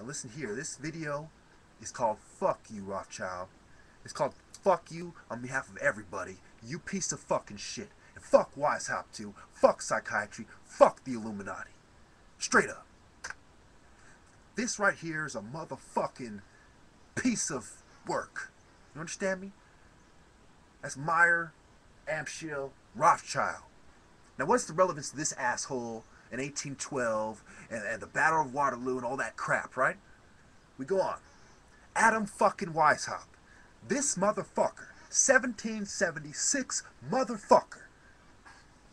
Now listen here, this video is called Fuck You, Rothschild. It's called Fuck You on behalf of everybody. You piece of fucking shit. And fuck Weishaupt too. Fuck psychiatry. Fuck the Illuminati. Straight up. This right here is a motherfucking piece of work. You understand me? That's Meyer, Amschel, Rothschild. Now what's the relevance to this asshole in 1812 and the Battle of Waterloo and all that crap, right? We go on. Adam fucking Weishaupt. This motherfucker. 1776 motherfucker.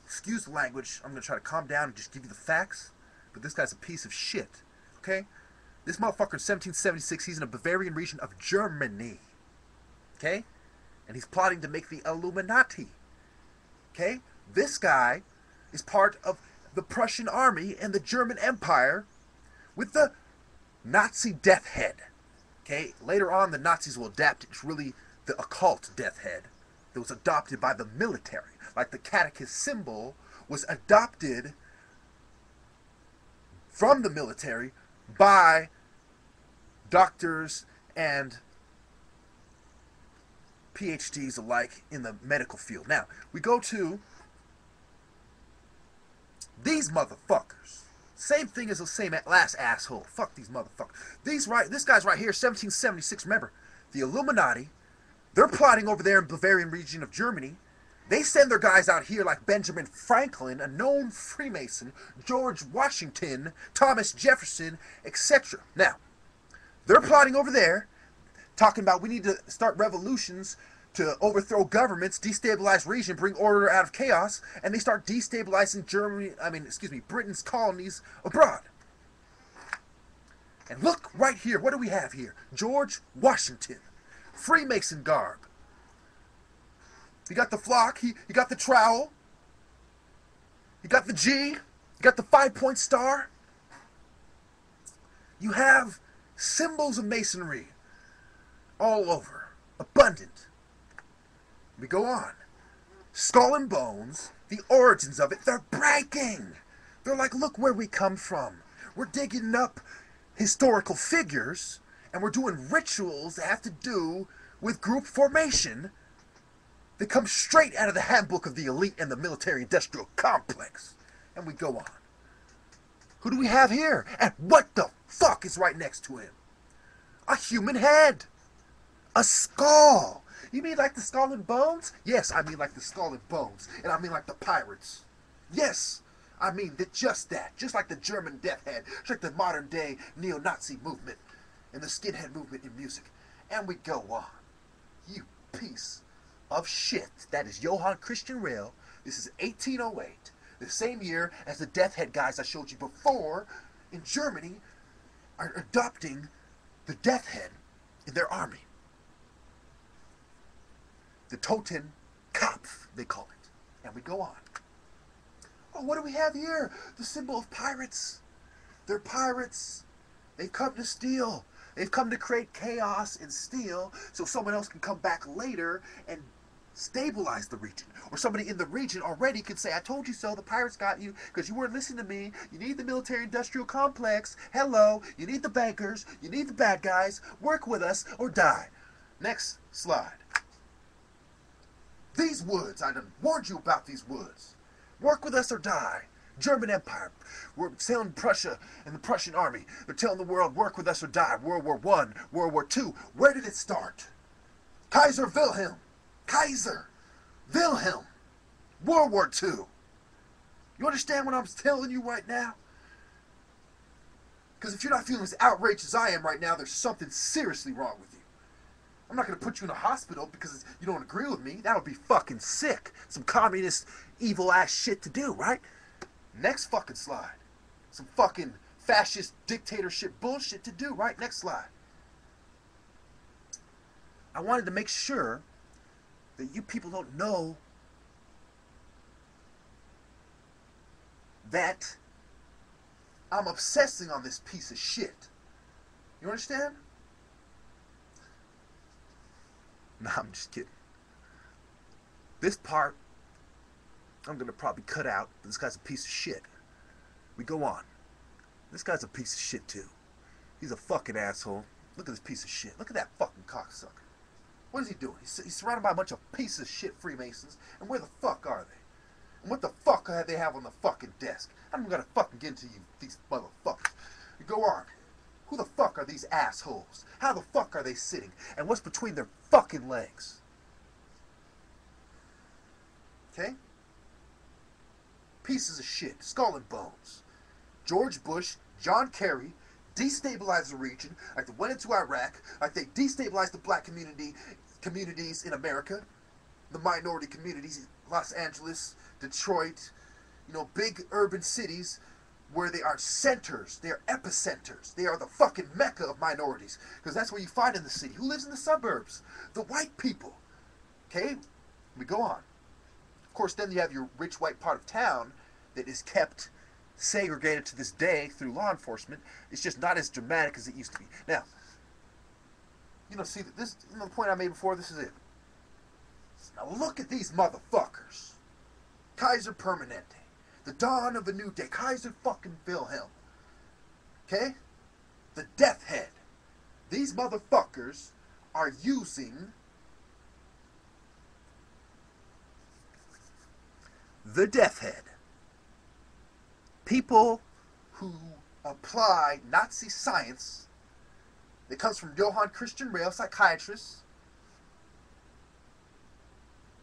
Excuse the language. I'm going to try to calm down and just give you the facts. But this guy's a piece of shit. Okay? This motherfucker in 1776, he's in a Bavarian region of Germany. Okay? And he's plotting to make the Illuminati. Okay? This guy is part of the Prussian army and the German Empire with the Nazi death head. Okay? Later on, the Nazis will adapt. It's really the occult death head that was adopted by the military. Like the catechist symbol was adopted from the military by doctors and PhDs alike in the medical field. Now, we go to these motherfuckers. Same thing as the same last asshole. Fuck these motherfuckers. This guy's right here, 1776. Remember, the Illuminati, they're plotting over there in Bavarian region of Germany. They send their guys out here like Benjamin Franklin, a known Freemason, George Washington, Thomas Jefferson, etc. Now, they're plotting over there, talking about we need to start revolutions to overthrow governments, destabilize region, bring order out of chaos, and they start destabilizing Britain's colonies abroad. And look right here, what do we have here? George Washington, Freemason garb. He got the flock, he got the trowel, he got the G, he got the 5-point star. You have symbols of masonry all over, abundant. We go on. Skull and bones, the origins of it, they're breaking. They're like, look where we come from. We're digging up historical figures, and we're doing rituals that have to do with group formation. They come straight out of the handbook of the elite and the military-industrial complex. And we go on. Who do we have here? And what the fuck is right next to him? A human head. A skull. You mean like the skull and bones? Yes, I mean like the skull and bones. And I mean like the pirates. Yes, I mean just that. Just like the German death head. Just like the modern-day neo-Nazi movement. And the skinhead movement in music. And we go on. You piece of shit. That is Johann Christian Rail. This is 1808, the same year as the death head guys I showed you before in Germany are adopting the death head in their army. The totenkapf, they call it. And we go on. Oh, what do we have here? The symbol of pirates. They're pirates. They've come to steal. They've come to create chaos and steal so someone else can come back later and stabilize the region. Or somebody in the region already can say, I told you so, the pirates got you because you weren't listening to me. You need the military-industrial complex. Hello, you need the bankers. You need the bad guys. Work with us or die. Next slide. These woods, I done warned you about these woods. Work with us or die. German Empire. We're telling Prussia and the Prussian army. They're telling the world, work with us or die. World War I, World War II. Where did it start? Kaiser Wilhelm. Kaiser Wilhelm. World War II. You understand what I'm telling you right now? Because if you're not feeling as outraged as I am right now, there's something seriously wrong with you. I'm not going to put you in a hospital because you don't agree with me. That would be fucking sick. Some communist, evil-ass shit to do, right? Next fucking slide. Some fucking fascist dictatorship bullshit to do, right? Next slide. I wanted to make sure that you people don't know that I'm obsessing on this piece of shit. You understand? Nah, I'm just kidding. This part, I'm going to probably cut out. This guy's a piece of shit. We go on. This guy's a piece of shit too. He's a fucking asshole. Look at this piece of shit. Look at that fucking cocksucker. What is he doing? He's surrounded by a bunch of pieces of shit Freemasons. And where the fuck are they? And what the fuck do they have on the fucking desk? I'm gonna fucking get into you, these motherfuckers. Go on. Who the fuck are these assholes? How the fuck are they sitting? And what's between their fucking legs? Okay? Pieces of shit. Skull and bones. George Bush, John Kerry, destabilized the region like they went into Iraq, like they destabilized the black communities in America, the minority communities, Los Angeles, Detroit, big urban cities where they are centers, they are epicenters, they are the fucking mecca of minorities, because that's where you find in the city. Who lives in the suburbs? The white people. Okay? We go on. Of course, then you have your rich white part of town that is kept segregated to this day through law enforcement. It's just not as dramatic as it used to be. Now, see, this, the point I made before, this is it. Now look at these motherfuckers. Kaiser Permanente. The dawn of a new day. Kaiser fucking Wilhelm. Okay? The death head. These motherfuckers are using the death head. People who apply Nazi science that comes from Johann Christian Rehl, psychiatrist,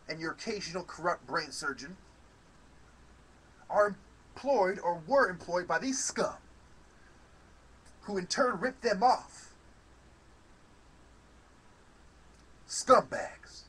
and your occasional corrupt brain surgeon, are employed or were employed by these scum, who in turn ripped them off. Scumbags.